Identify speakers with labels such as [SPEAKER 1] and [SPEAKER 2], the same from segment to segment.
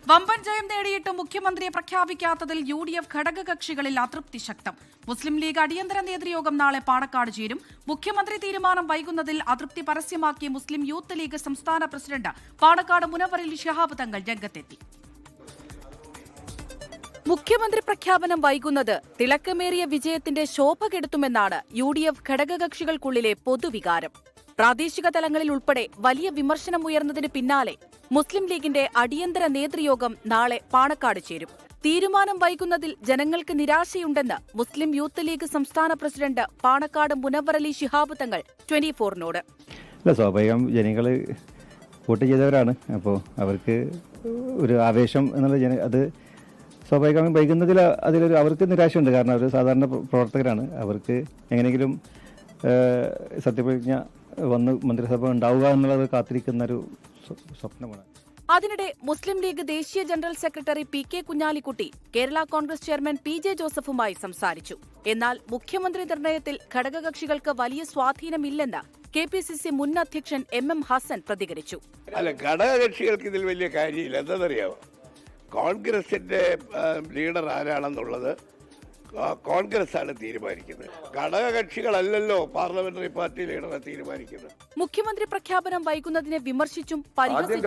[SPEAKER 1] വമ്പൻ ജയം നേടിയിട്ട് മുഖ്യമന്ത്രിയെ പ്രഖ്യാപിക്കാത്തതിൽ UDF ഘടകകക്ഷികളിൽ അതൃപ്തി ശക്തം. മുസ്ലിം ലീഗ് അടിയന്തര നേതൃയോഗം നാളെ പാണക്കാട് ചേരും. മുഖ്യമന്ത്രി തീരുമാനം വൈകുന്നതിൽ അതൃപ്തി പരസ്യമാക്കി മുസ്ലിം യൂത്ത് ലീഗ് സംസ്ഥാന പ്രസിഡന്റ് പാണക്കാട് മുനവറിൽ ശിഹാബ് തങ്ങൾ രംഗത്തെത്തി. മുഖ്യമന്ത്രി പ്രഖ്യാപനം വൈകുന്നത് തിളക്കമേറിയ വിജയത്തിന്റെ ശോഭ കെടുത്തുമെന്നാണ് UDF ഘടകകക്ഷികൾക്കുള്ളിലെ പൊതുവികാരം. പ്രാദേശിക തലങ്ങളിൽ ഉൾപ്പെടെ വലിയ വിമർശനം ഉയർന്നതിന് പിന്നാലെ മുസ്ലിം ലീഗിന്റെ അടിയന്തര നേതൃയോഗം നാളെ പാണക്കാട് ചേരും. തീരുമാനം വൈകുന്നതിൽ ജനങ്ങൾക്ക് നിരാശയുണ്ടെന്ന് മുസ്ലിം യൂത്ത് ലീഗ് സംസ്ഥാന പ്രസിഡന്റ് പാണക്കാട് മുനവറലി ശിഹാബ് തങ്ങൾ 24-നോട്.
[SPEAKER 2] സ്വാഭാവികം ജനങ്ങൾ വോട്ട് ചെയ്തവരാണ്. അപ്പോൾ അവർക്ക് ഒരു ആവേശം എന്നുള്ള അത് സ്വാഭാവികമായും വൈകുന്നതിൽ അതിലൊരു അവർക്ക് നിരാശയുണ്ട്. കാരണം അവർ സാധാരണ പ്രവർത്തകരാണ്. അവർക്ക് എങ്ങനെയെങ്കിലും സത്യപ്രതിജ്ഞ വന്ന് മന്ത്രിസഭ ഉണ്ടാവുക എന്നുള്ളത് കാത്തിരിക്കുന്ന ഒരു സ്വപ്നമാണ്.
[SPEAKER 1] അതിനിടെ മുസ്ലിം ലീഗ് ദേശീയ general secretary PK Kunhalikutty Kerala Congress chairman PJ ജോസഫുമായി സംസാരിച്ചു. എന്നാൽ മുഖ്യമന്ത്രി നിർണയത്തിൽ ഘടകകക്ഷികൾക്ക് വലിയ സ്വാധീനമില്ലെന്ന് KPCC മുൻ അധ്യക്ഷൻ MM ഹസൻ പ്രതികരിച്ചു.
[SPEAKER 3] അല്ല, ഘടകകക്ഷികൾക്ക് ഇതിൽ വലിയ കാര്യമില്ല. എന്താണെന്നറിയാമോ? കോൺഗ്രസിന്റെ ലീഡർ ആരാണെന്നുള്ളത് കോൺഗ്രസ് ആണ് തീരുമാനിക്കുന്നത്. ഘടകകക്ഷികളല്ലല്ലോ പാർലമെന്ററി പാർട്ടി ലീഡറെ തീരുമാനിക്കുന്നത്.
[SPEAKER 1] മുഖ്യമന്ത്രി പ്രഖ്യാപനം വൈകുന്നതിനെ വിമർശിച്ചും
[SPEAKER 4] ആദ്യം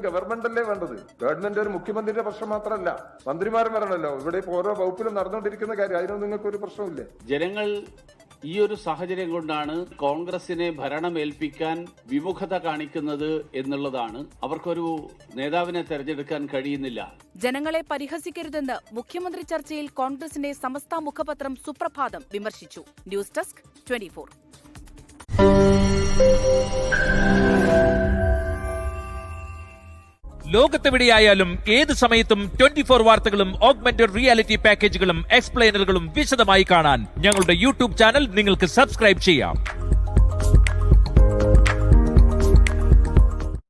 [SPEAKER 4] ഗവൺമെന്റല്ലേ വേണ്ടത്. ഗവൺമെന്റ് ഒരു മുഖ്യമന്ത്രിയുടെ പ്രശ്നം മാത്രമല്ല, മന്ത്രിമാരും വരണല്ലോ. ഇവിടെ ഓരോ വകുപ്പിലും നടന്നുകൊണ്ടിരിക്കുന്ന കാര്യം, അതിനൊന്നും നിങ്ങൾക്ക് ഒരു പ്രശ്നമില്ല.
[SPEAKER 5] ജനങ്ങൾ ഈ ഒരു സാഹചര്യം കൊണ്ടാണ് കോൺഗ്രസിനെ ഭരണമേൽപ്പിക്കാൻ വിമുഖത കാണിക്കുന്നത് എന്നുള്ളതാണ്. അവർക്കൊരു നേതാവിനെ തെരഞ്ഞെടുക്കാൻ കഴിയുന്നില്ല.
[SPEAKER 1] ജനങ്ങളെ പരിഹസിക്കരുതെന്ന് മുഖ്യമന്ത്രി ചർച്ചയിൽ കോൺഗ്രസിന്റെ സമസ്ത മുഖപത്രം സുപ്രഭാതം വിമർശിച്ചു. News desk 24.
[SPEAKER 6] ലോകത്തെവിടെയായാലും ഏത് സമയത്തും 24 വാർത്തകളും ഓഗ്മെന്റഡ് റിയാലിറ്റി പാക്കേജുകളും എക്സ്പ്ലെയിനറുകളും വിശദമായി കാണാൻ ഞങ്ങളുടെ YouTube ചാനൽ നിങ്ങൾക്ക് സബ്സ്ക്രൈബ് ചെയ്യാം.